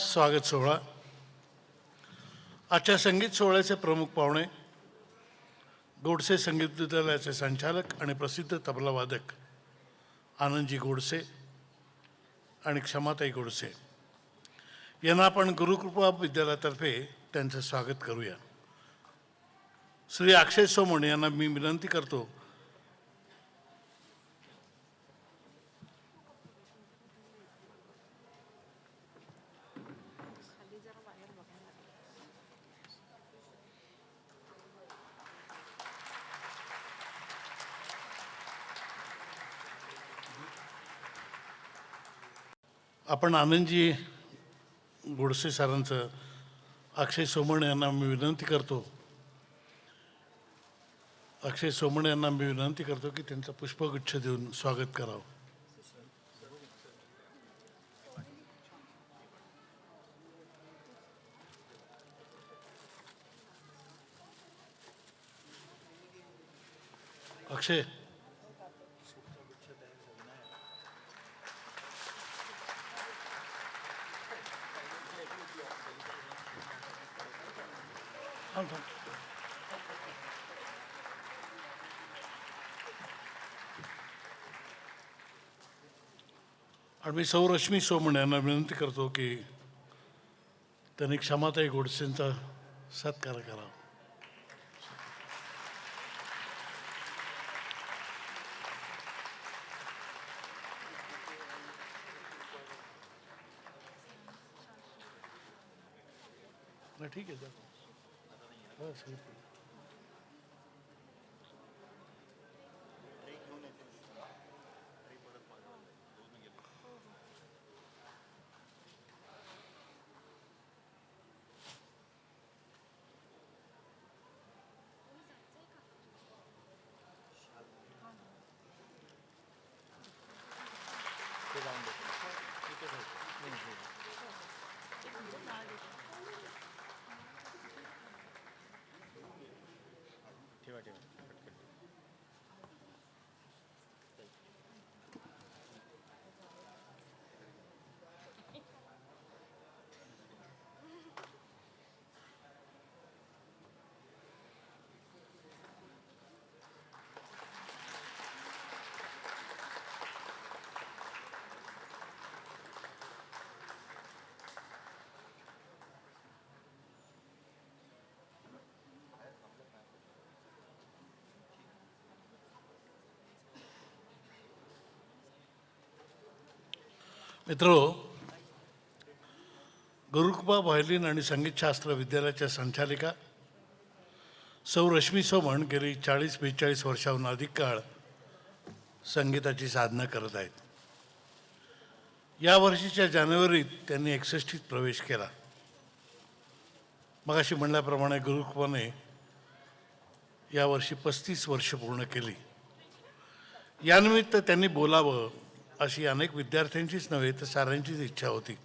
स्वागत सोहळा. आजच्या संगीत सोहळ्याचे प्रमुख पाहुणे गोडसे संगीत विद्यालयाचे संचालक आणि प्रसिद्ध तबलावादक आनंदजी गोडसे आणि क्षमाताई गोडसे यांना आपण गुरुकृपा विद्यालयातर्फे त्यांचं स्वागत करूया. श्री अक्षय सोमण यांना मी विनंती करतो आपण आनंदजी गोडसे सरांचं अक्षय सोमण यांना मी विनंती करतो की त्यांचा पुष्पगुच्छ देऊन स्वागत करावं. अक्षय आणि मी सौ रश्मी सोमण यांना विनंती करतो की त्यांनी क्षमाताई गोडसेंचा सत्कार करावा. ठीक आहे बस. मित्रो, गुरुकृपा व्हायोलिन आणि संगीतशास्त्र विद्यालयाच्या संचालिका सौ रश्मी सोमण गेली 40-42 वर्षाहून अधिक काळ संगीताची साधना करत आहेत. या वर्षीच्या जानेवारीत त्यांनी 61वीत प्रवेश केला. मगाशी म्हणल्याप्रमाणे गुरुकृपाने यावर्षी 35 वर्ष पूर्ण केली. यानिमित्त त्यांनी बोलावं अशी अनेक विद्यार्थ्यांचीच नव्हे तर साऱ्यांचीच इच्छा होती.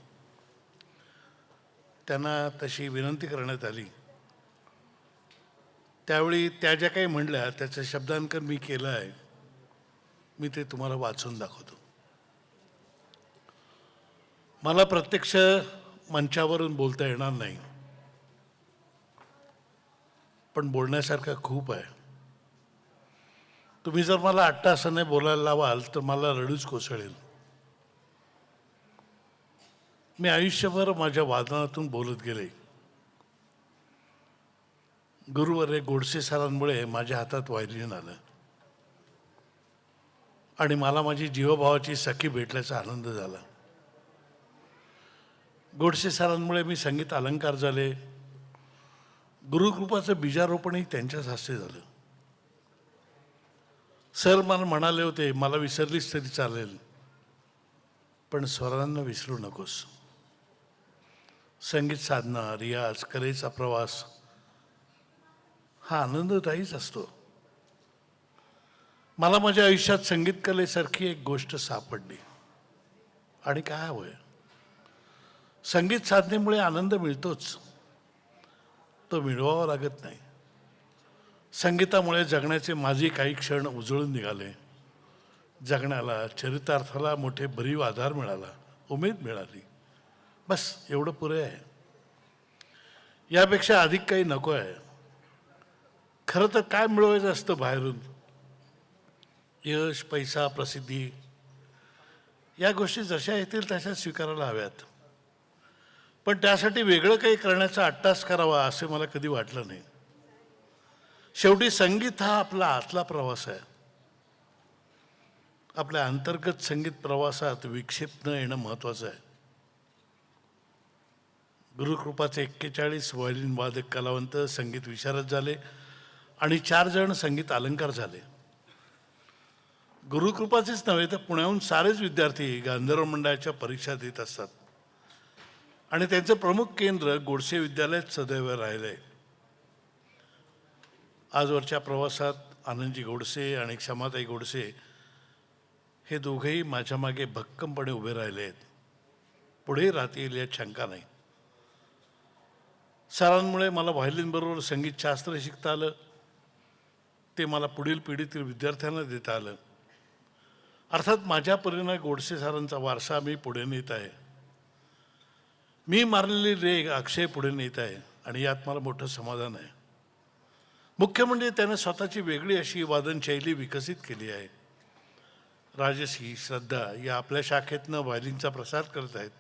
त्यांना तशी विनंती करण्यात आली. त्यावेळी त्या ज्या काही म्हणल्या त्याचं शब्दांकन मी केलं आहे. मी ते तुम्हाला वाचून दाखवतो. मला प्रत्यक्ष मंचावरून बोलता येणार नाही, पण बोलण्यासारखं खूप आहे. तुम्ही जर मला अट्टाहासाने बोलायला लावाल तर मला रडूच कोसळेल. मी आयुष्यभर माझ्या वादनातून बोलत गेले. गुरुवर्य गोडसे सरांमुळे माझ्या हातात व्हायोलिन आलं आणि मला माझी जीवभावाची सखी भेटल्याचा आनंद झाला. गोडसे सरांमुळे मी संगीत अलंकार झाले. गुरुकृपाचं बीजारोपणही त्यांच्याच हस्ते झालं. सर मला म्हणाले होते, मला विसरलीच तरी चालेल, पण स्वरांना विसरू नकोस. संगीत साधना, रियाज, कलेचा प्रवास हा आनंददायीच असतो. मला माझ्या आयुष्यात संगीत कलेसारखी एक गोष्ट सापडली. आणि काय हवंय? संगीत साधनेमुळे आनंद मिळतोच, तो मिळवावा लागत नाही. संगीतामुळे जगण्याचे माझे काही क्षण उजळून निघाले. जगण्याला, चरितार्थाला मोठे भरीव आधार मिळाला, उमेद मिळाली. बस एवढं पुरे आहे. यापेक्षा अधिक काही नको आहे. खरं तर काय मिळवायचं असतं बाहेरून? यश, पैसा, प्रसिद्धी या गोष्टी जशा येतील तशा स्वीकारायला हव्यात. पण त्यासाठी वेगळं काही करण्याचा अट्टास करावा असं मला कधी वाटलं नाही. शेवटी संगीत हा आपला आतला प्रवास आहे. आपल्या अंतर्गत संगीत प्रवासात विक्षेप न येणं महत्त्वाचं आहे. गुरुकृपाचे 41 व्हायोलिन वादक कलावंत संगीत विशारद झाले आणि 4 जण संगीत अलंकार झाले. गुरुकृपाचेच नव्हे तर पुण्याहून सारेच विद्यार्थी गांधर्व मंडळाच्या परीक्षा देत असतात आणि त्यांचं प्रमुख केंद्र गोडसे विद्यालयात सदैव राहिले. आजवरच्या प्रवासात आनंदजी गोडसे आणि क्षमाताई गोडसे हे दोघेही माझ्या मागे भक्कमपणे उभे राहिले आहेत. पुढे राहतील यात शंका नाही. सरांमुळे मला व्हायोलिनबरोबर संगीतशास्त्र शिकता आलं. ते मला पुढील पिढीतील विद्यार्थ्यांना देता आलं. अर्थात माझ्या परीने गोडसे सरांचा वारसा मी पुढे नेत आहे. मी मारलेली रेग अक्षय पुढे नेत आहे आणि यात मला मोठं समाधान आहे. मुख्य त्याने स्वतःची वेगळी अशी वादनशैली विकसित केली आहे. राजश्री, श्रद्धा या आपल्या शाखेतनं व्हायोलिनचा प्रसार करत आहेत.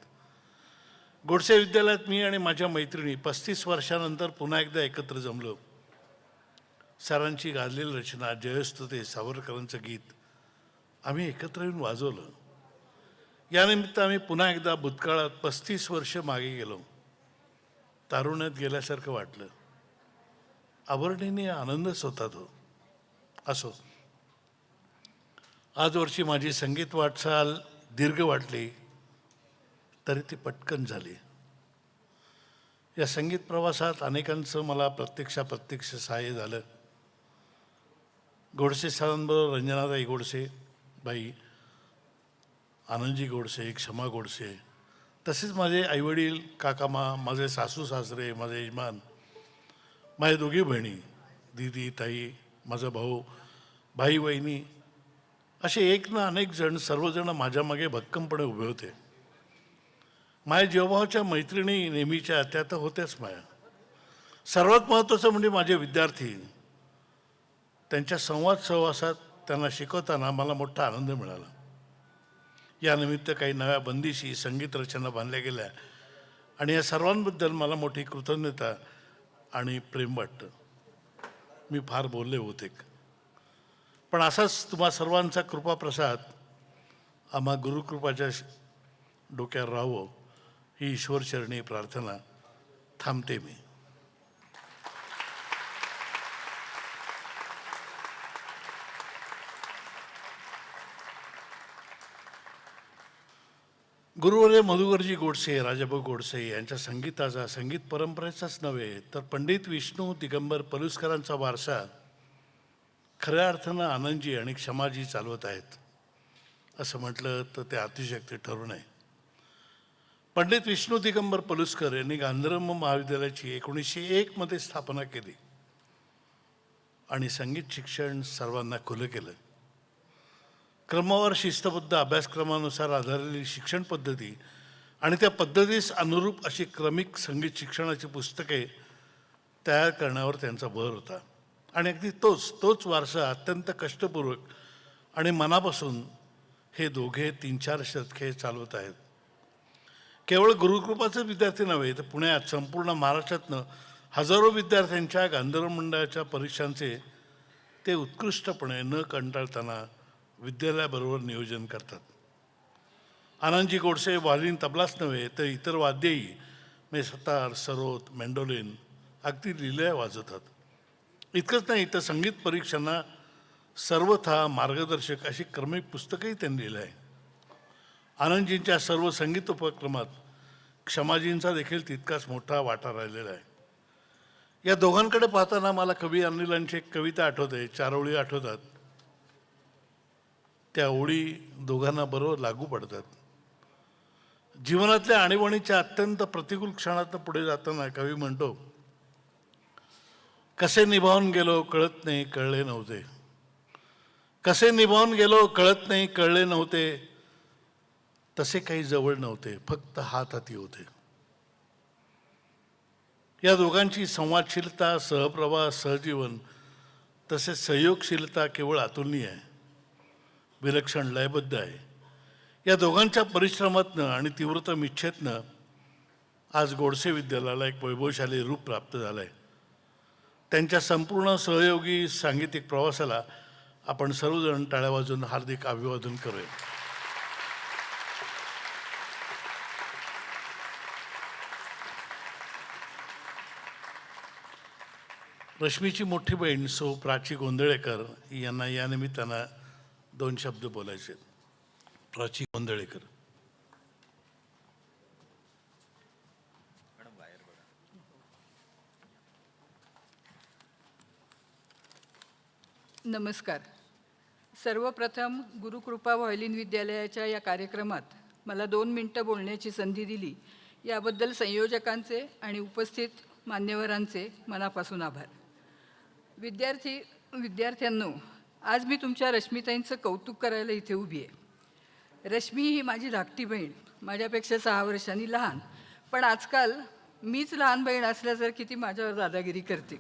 गोडसे विद्यालयात मी आणि माझ्या मैत्रिणी 35 वर्षानंतर पुन्हा एकदा एकत्र जमलो. सरांची गाजलेली रचना जयस्तुते सावरकरांचं गीत आम्ही एकत्र येऊन वाजवलं. यानिमित्त आम्ही पुन्हा एकदा भूतकाळात 35 वर्ष मागे गेलो. तारुण्यात गेल्यासारखं वाटलं. अवर्णनीय आनंदच होता तो. असो, आजवरची माझी संगीत वाटचाल दीर्घ वाटली तरी ती पटकन झाली. या संगीत प्रवासात अनेकांचं मला प्रत्यक्ष सहाय्य झालं. गोडसे सरांबरोबर रंजनाताई गोडसे बाई, आनंदजी गोडसे, क्षमा गोडसे, तसेच माझे आईवडील, काकामा, माझे सासू सासरे, माझे यजमान, माझ्या दोघी बहिणी, दीदी, ताई, माझा भाऊ, भाई, वहिनी, असे एक ना अनेक जण, सर्वजण माझ्या मागे भक्कमपणे उभे होते. माझ्या जीवभावाच्या मैत्रिणी नेहमीच्या त्या तर होत्याच माझ्या. सर्वात महत्त्वाचं म्हणजे माझे विद्यार्थी. त्यांच्या सहवासात त्यांना शिकवताना मला मोठा आनंद मिळाला. यानिमित्त काही नव्या बंदिशी संगीत रचना बांधल्या गेल्या आणि या सर्वांबद्दल मला मोठी कृतज्ञता आणि प्रेम वाटतं. मी फार बोलले होते, पण असाच तुम्हा सर्वांचा कृपाप्रसाद आम्हा गुरुकृपाच्या डोक्यावर राहावं ही ईश्वरचरणी प्रार्थना. थांबते मी. गुरुवर्य मधुकरजी गोडसे, राजाभाऊ गोडसे यांच्या संगीताचा, संगीत परंपरेचाच नव्हे तर पंडित विष्णू दिगंबर पलुसकरांचा वारसा खऱ्या अर्थानं आनंदजी आणि क्षमाजी चालवत आहेत असं म्हटलं तर ते अतिशयोक्ती ठरू नये. पंडित विष्णू दिगंबर पलुसकर यांनी गांधर्व महाविद्यालयाची 1901 मध्ये स्थापना केली आणि संगीत शिक्षण सर्वांना खुलं केलं. क्रमवार शिस्तबद्ध अभ्यासक्रमानुसार आधारलेली शिक्षण पद्धती आणि त्या पद्धतीस अनुरूप अशी क्रमिक संगीत शिक्षणाची पुस्तके तयार करण्यावर त्यांचा भर होता. आणि अगदी तोच वारसा अत्यंत कष्टपूर्वक आणि मनापासून हे दोघे 3-4 शतके चालवत आहेत. केवळ गुरुकृपाचे विद्यार्थी नव्हे तर पुण्यात संपूर्ण महाराष्ट्रातनं हजारो विद्यार्थ्यांच्या गांधर्व मंडळाच्या परीक्षांचे ते उत्कृष्टपणे न कंटाळताना विद्यालयाबरोबर नियोजन करतात. आनंदजी गोडसे व्हायोलिन तबलाच नव्हे तर इतर वाद्यही म्हणजे सतार, सरोद, मेंडोलिन अगदी लिलया वाजवतात. इतकंच नाही तर संगीत परीक्षांना सर्वथा मार्गदर्शक अशी क्रमिक पुस्तकही त्यांनी लिहिलं आहे. आनंदजींच्या सर्व संगीत उपक्रमात क्षमाजींचा देखील तितकाच मोठा वाटा राहिलेला आहे. या दोघांकडे पाहताना मला कवी अनिलांची एक कविता आठवते. 4 ओळी आठवतात. त्या ओळी दोघांना बरोबर लागू पडतात. जीवनातल्या आणीबाणीच्या अत्यंत प्रतिकूल क्षणात पुढे जाताना कवी म्हणतो, कसे निभावून गेलो कळत नाही कळले नव्हते, कसे निभावून गेलो कळत नाही कळले नव्हते, तसे काही जवळ नव्हते, फक्त हात हाती होते. या दोघांची संवादशीलता, सहप्रवास, सहजीवन तसेच सहयोगशीलता केवळ अतुलनीय आहे, विलक्षण लयबद्ध आहे. या दोघांच्या परिश्रमातनं आणि तीव्रतम इच्छेतनं आज गोडसे विद्यालयाला एक वैभवशाली रूप प्राप्त झालं आहे. त्यांच्या संपूर्ण सहयोगी सांगीतिक प्रवासाला आपण सर्वजण टाळ्या वाजवून हार्दिक अभिवादन करूया. रश्मीची मोठी बहीण सौ प्राची गोंधळेकर यांना या निमित्तानं 2 शब्द बोलायचे. प्राची गोंधळेकर. नमस्कार. सर्वप्रथम गुरुकृपा व्हायोलिन विद्यालयाच्या या कार्यक्रमात मला 2 मिनिटं बोलण्याची संधी दिली याबद्दल संयोजकांचे आणि उपस्थित मान्यवरांचे मनापासून आभार. विद्यार्थ्यांनो, आज मी तुमच्या रश्मीताईंचं कौतुक करायला इथे उभी आहे. रश्मी ही माझी धाकटी बहीण, माझ्यापेक्षा 6 वर्षांनी लहान, पण आजकाल मीच लहान बहीण असल्यासारखी ती माझ्यावर दादागिरी करते.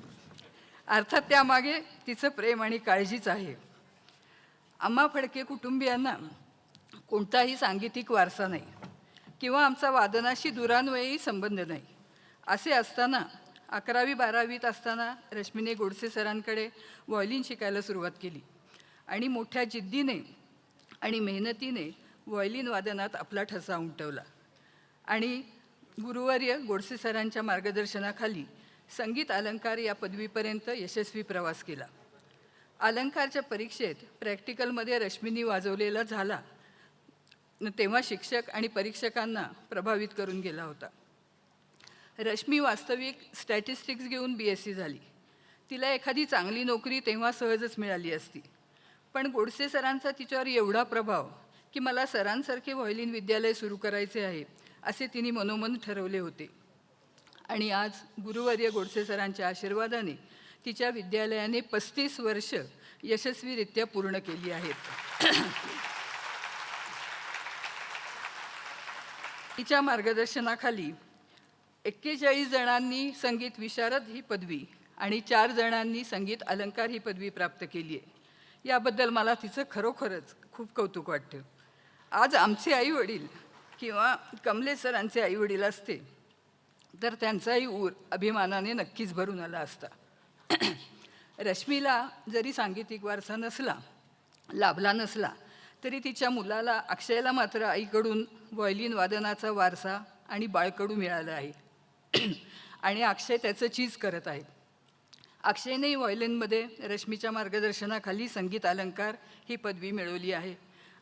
अर्थात त्यामागे तिचं प्रेम आणि काळजीच आहे. आम्हा फडके कुटुंबियांना कोणताही सांगीतिक वारसा नाही किंवा आमचा वादनाशी दुरान्वयी संबंध नाही. असे असताना 11वी-12वीत असताना रश्मीने गोडसे सरांकडे व्हायोलिन शिकायला सुरुवात केली आणि मोठ्या जिद्दीने आणि मेहनतीने व्हायोलिन वादनात आपला ठसा उमटवला आणि गुरुवर्य गोडसे सरांच्या मार्गदर्शनाखाली संगीत अलंकार या पदवीपर्यंत यशस्वी प्रवास केला. अलंकारच्या परीक्षेत प्रॅक्टिकलमध्ये रश्मीनी वाजवलेला झाला तेव्हा शिक्षक आणि परीक्षकांना प्रभावित करून गेला होता. रश्मी वास्तविक स्टॅटिस्टिक्स घेऊन BSc झाली. तिला एखादी चांगली नोकरी तेव्हा सहजच मिळाली असती, पण गोडसे सरांचा तिच्यावर एवढा प्रभाव की मला सरांसारखे व्हायोलिन विद्यालय सुरू करायचे आहे असे तिने मनोमन ठरवले होते. आणि आज गुरुवर्य गोडसे सरांच्या आशीर्वादाने तिच्या विद्यालयाने 35 वर्ष यशस्वीरित्या पूर्ण केली आहेत. तिच्या मार्गदर्शनाखाली 41 जणांनी संगीत विशारद ही पदवी आणि 4 जणांनी संगीत अलंकार ही पदवी प्राप्त केली आहे. याबद्दल मला तिचं खरोखरच खूप कौतुक वाटतं. आज आमचे आईवडील किंवा कमलेश सरांचे आईवडील असते तर त्यांचाही ऊर अभिमानाने नक्कीच भरून आला असता. रश्मीला जरी सांगीतिक वारसा लाभला नसला तरी तिच्या मुलाला अक्षयला मात्र आईकडून व्हायोलिन वादनाचा वारसा आणि बाळकडू मिळालं आहे आणि अक्षय त्याचं चीज करत आहे. अक्षयनेही व्हायोलिनमध्ये रश्मीच्या मार्गदर्शनाखाली संगीत अलंकार ही पदवी मिळवली आहे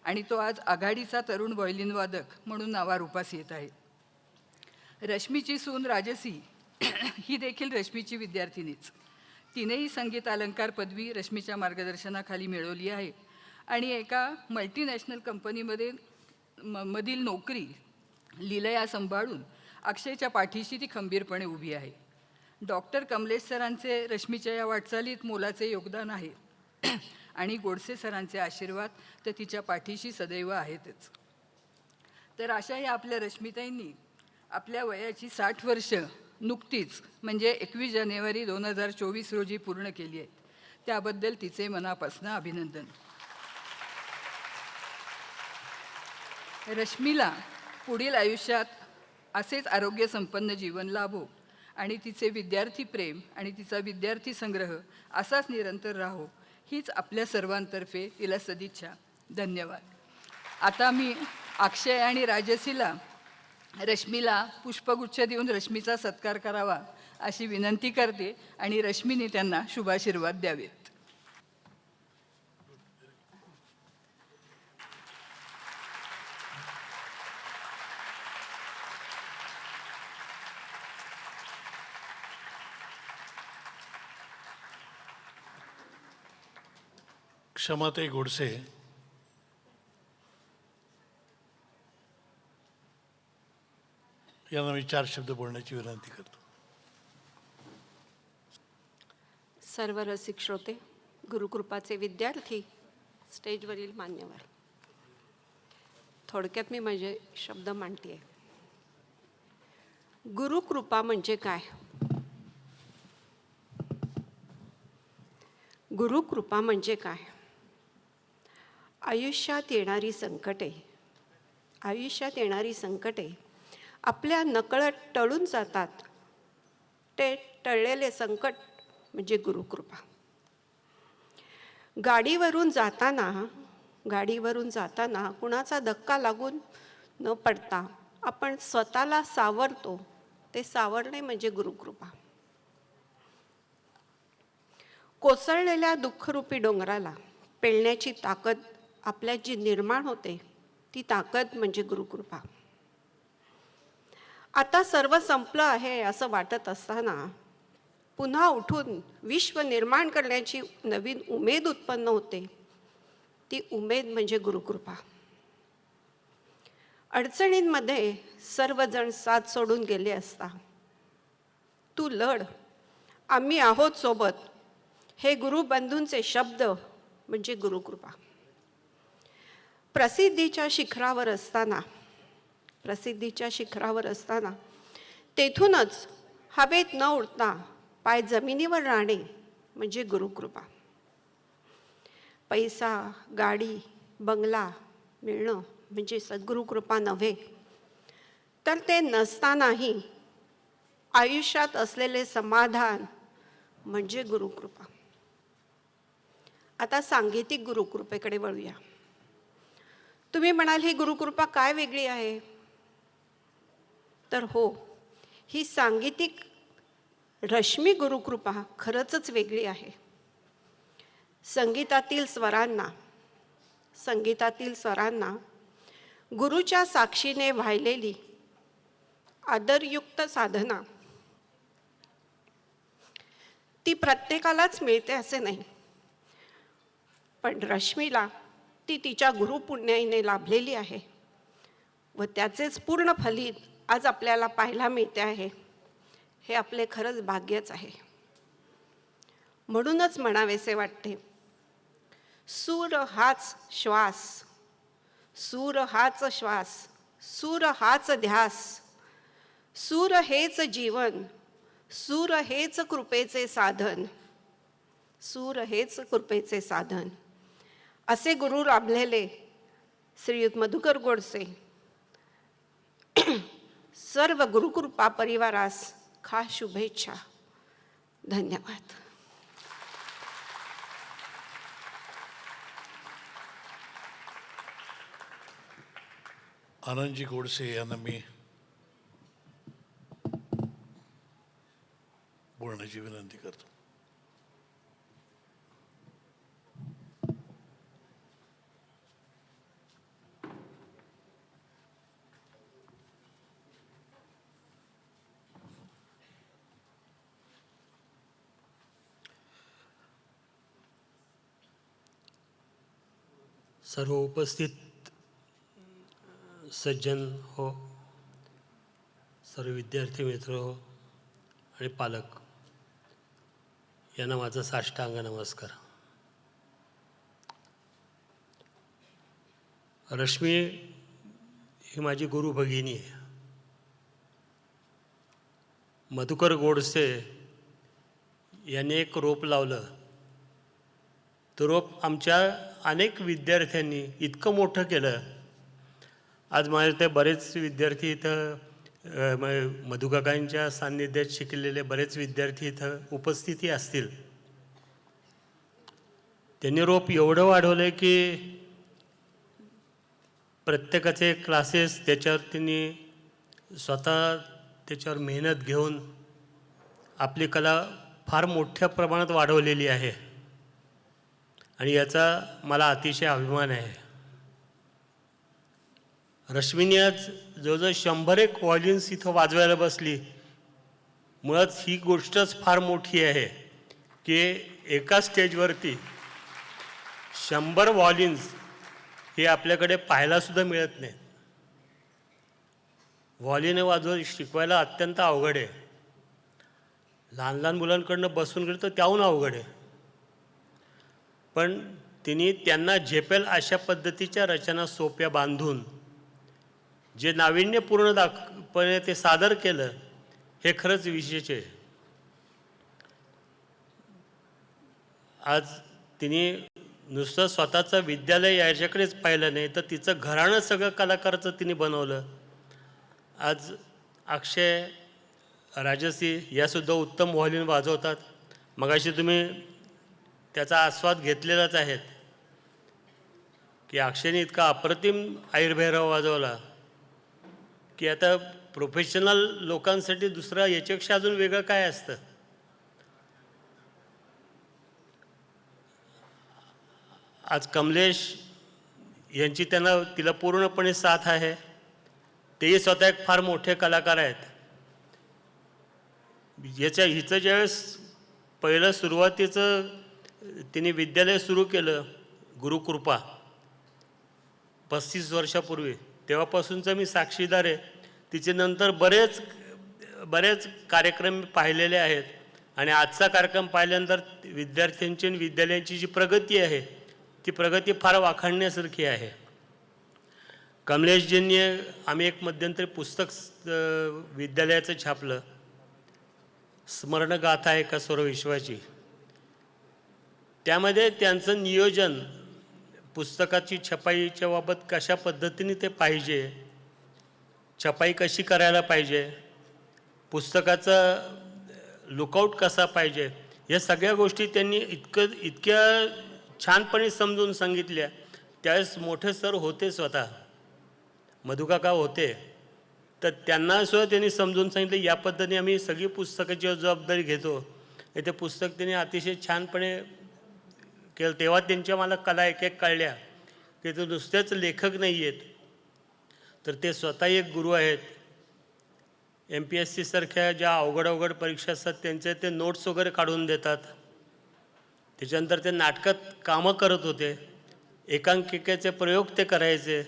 आणि तो आज आघाडीचा तरुण व्हायोलिन वादक म्हणून नावारूपास येत आहे. रश्मीची सून राजसी ही देखील रश्मीची विद्यार्थिनीच. तिनेही संगीत अलंकार पदवी रश्मीच्या मार्गदर्शनाखाली मिळवली आहे आणि एका मल्टीनॅशनल कंपनीमध्ये मधील नोकरी लीलया सांभाळून अक्षयच्या पाठीशी ती खंबीरपणे उभी आहे. डॉक्टर कमलेश सरांचे रश्मीच्या या वाटचालीत मोलाचे योगदान आहे आणि गोडसे सरांचे आशीर्वाद तर तिच्या पाठीशी सदैव आहेतच. तर अशा या आपल्या रश्मीताईंनी आपल्या वयाची 60 वर्ष नुकतीच म्हणजे 21 जानेवारी 2024 रोजी पूर्ण केली आहेत. त्याबद्दल तिचे मनापासून अभिनंदन. रश्मीला पुढील आयुष्यात असेच आरोग्यसंपन्न जीवन लाभो आणि तिचे विद्यार्थी प्रेम आणि तिचा विद्यार्थी संग्रह असाच निरंतर राहो हीच आपल्या सर्वांतर्फे तिला सदिच्छा. धन्यवाद. आता मी अक्षय आणि राजसीला रश्मीला पुष्पगुच्छ देऊन रश्मीचा सत्कार करावा अशी विनंती करते आणि रश्मीने त्यांना शुभाशीर्वाद द्यावेत. क्षमाताई गोडसे यांना मी 4 शब्द बोलण्याची विनंती करतो. सर्व रसिक श्रोते, गुरुकृपाचे विद्यार्थी, स्टेजवरील मान्यवर, थोडक्यात मी माझे शब्द मांडते. गुरुकृपा म्हणजे काय? गुरुकृपा म्हणजे काय? आयुष्यात येणारी संकटे आपल्या नकळत टळून जातात. ते टळलेले संकट म्हणजे गुरुकृपा. गाडीवरून जाताना कुणाचा धक्का लागून न पडता आपण स्वतःला सावरतो, ते सावरणे म्हणजे गुरुकृपा. कोसळलेल्या दुःखरूपी डोंगराला पेलण्याची ताकद आपल्यात जी निर्माण होते, ती ताकद म्हणजे गुरुकृपा. आता सर्व संपलं आहे असं वाटत असताना पुन्हा उठून विश्व निर्माण करण्याची नवीन उमेद उत्पन्न होते, ती उमेद म्हणजे गुरुकृपा. अडचणींमध्ये सर्वजण साथ सोडून गेले असता तू लढ, आम्ही आहोत सोबत, हे गुरुबंधूंचे शब्द म्हणजे गुरुकृपा. प्रसिद्धीच्या शिखरावर असताना तेथूनच हवेत न उडता पाय जमिनीवर राहणे म्हणजे गुरुकृपा. पैसा, गाडी, बंगला मिळणं म्हणजे सद्गुरुकृपा नव्हे, तर ते नसतानाही आयुष्यात असलेले समाधान म्हणजे गुरुकृपा. आता सांगीतिक गुरुकृपेकडे वळूया. तुम्ही म्हणाल ही गुरुकृपा काय वेगळी आहे? तर हो, ही सांगीतिक रश्मी गुरुकृपा खरंच वेगळी आहे. संगीतातील स्वरांना गुरुच्या साक्षीने वाहिलेली आदरयुक्त साधना, ती प्रत्येकालाच मिळते असे नाही, पण रश्मीला ती तिच्या गुरुपुण्याईने लाभलेली आहे व त्याचेच पूर्ण फलित आज आपल्याला पाहायला मिळते आहे. हे आपले खरंच भाग्यच आहे. म्हणूनच म्हणावेसे वाटते, सूर हाच श्वास, सूर हाच श्वास, सूर हाच ध्यास, सूर हेच जीवन, सूर हेच कृपेचे साधन, सूर हेच कृपेचे साधन, असे गुरु लाभलेले श्रीयुत मधुकर गोडसे सर्व गुरुकृपा परिवारास खास शुभेच्छा. धन्यवाद. आनंदजी गोडसे यांना मी बोलण्याची विनंती करतो. सर्व उपस्थित सज्जन हो, सर्व विद्यार्थी मित्र हो आणि पालक यांना माझा साष्टांग नमस्कार. रश्मी ही माझी गुरु भगिनी आहे. मधुकर गोडसे यांनी एक रोप लावलं. तो रोप आमच्या अनेक विद्यार्थ्यांनी इतकं मोठं केलं. आज माझे ते बरेच विद्यार्थी इथं मधुकाकांच्या सान्निध्यात शिकलेले बरेच विद्यार्थी इथं उपस्थिती असतील. त्यांनी रोप एवढं वाढवलं की प्रत्येकाचे क्लासेस त्याच्यावर त्यांनी स्वतः त्याच्यावर मेहनत घेऊन आपली कला फार मोठ्या प्रमाणात वाढवलेली आहे आणि याचा मला अतिशय अभिमान आहे. रश्मीने आज जवळजवळ 101 व्हॉल्युम्स इथं वाजवायला बसली. मुळात ही गोष्टच फार मोठी आहे की एका स्टेजवरती 100 व्हॉल्युम्स हे आपल्याकडे पाहायलासुद्धा मिळत नाही. व्हॉल्यूने शिकवायला अत्यंत अवघड आहे. लहान लहान मुलांकडनं बसून गेलं तर त्याहून अवघड आहे. पण तिने त्यांना झेपेल अशा पद्धतीच्या रचना सोप्या बांधून जे नाविन्यपूर्णपणे ते सादर केलं, हे खरंच विशेष आहे. आज तिने नुसतं स्वतःचं विद्यालय याच्याकडेच पाहिलं नाही, तर तिचं घराणं सगळं कलाकाराचं तिने बनवलं. आज अक्षय, राजश्री यासुद्धा उत्तम व्हायोलिन वाजवतात. मगाशी तुम्ही त्याचा आस्वाद घेतलेलाच आहे की अक्षयने इतका अप्रतिम आयुर्भैरव वाजवला की आता प्रोफेशनल लोकांसाठी दुसरं याच्यापेक्षा अजून वेगळं काय असतं. आज कमलेश यांची तिला पूर्णपणे साथ आहे. तेही स्वतः एक फार मोठे कलाकार आहेत. हिचं ज्यावेळेस पहिलं सुरुवातीचं तिने विद्यालय सुरू केलं गुरुकृपा 35 वर्षापूर्वी, तेव्हापासूनचा मी साक्षीदार आहे. तिचे नंतर बरेच कार्यक्रम पाहिलेले आहेत आणि आजचा कार्यक्रम पाहिल्यानंतर विद्यार्थ्यांची आणि विद्यालयांची जी प्रगती आहे ती प्रगती फार वाखाणण्यासारखी आहे. कमलेशजींनी आम्ही एक मध्यंतरी पुस्तक विद्यालयाचं छापलं, स्मरणगाथा आहे का सर्व विश्वाची. त्यामध्ये त्यांचं नियोजन पुस्तकाची छपाईच्या बाबत कशा पद्धतीने ते पाहिजे, छपाई कशी करायला पाहिजे, पुस्तकाचा लुकआउट कसा पाहिजे, या सगळ्या गोष्टी त्यांनी इतक्या छानपणे समजून सांगितल्या. त्यावेळेस मोठे सर होते स्वतः, मधुकाका होते, तर त्यांना सुद्धा त्यांनी समजून सांगितलं या पद्धतीने आम्ही सगळी पुस्तकाची जबाबदारी घेतो. ते पुस्तक त्यांनी अतिशय छानपणे केलं. तेव्हा त्यांच्या मला कला एक एक कळल्या की ते नुसतेच लेखक नाही आहेत, तर ते स्वतः एक गुरु आहेत. MPSC सारख्या ज्या अवघड परीक्षा असतात त्यांचे ते नोट्स वगैरे काढून देतात. त्याच्यानंतर ते नाटकात कामं करत होते, एकांकिकेचे प्रयोग ते करायचे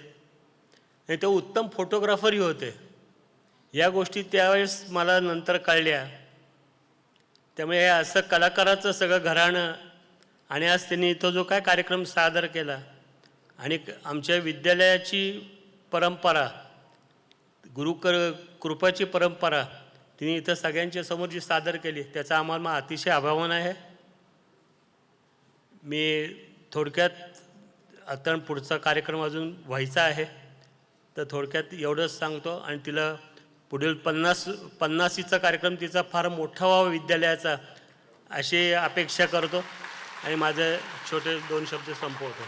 आणि ते उत्तम फोटोग्राफरही होते. या गोष्टी त्यावेळेस मला नंतर कळल्या. त्यामुळे हे असं कलाकाराचं सगळं घराणं आणि आज त्यांनी तो जो काय कार्यक्रम सादर केला आणि आमच्या विद्यालयाची परंपरा, कृपाची परंपरा तिने इथं सगळ्यांच्या समोर जी सादर केली त्याचा आम्हाला अतिशय अभिमान आहे. मी थोडक्यात, आता पुढचा कार्यक्रम अजून व्हायचा आहे, तर थोडक्यात एवढंच सांगतो आणि तिला पुढील 50वीचा कार्यक्रम तिचा फार मोठा व्हावा विद्यालयाचा अशी अपेक्षा करतो आणि माझे छोटे 2 शब्द संपवतो.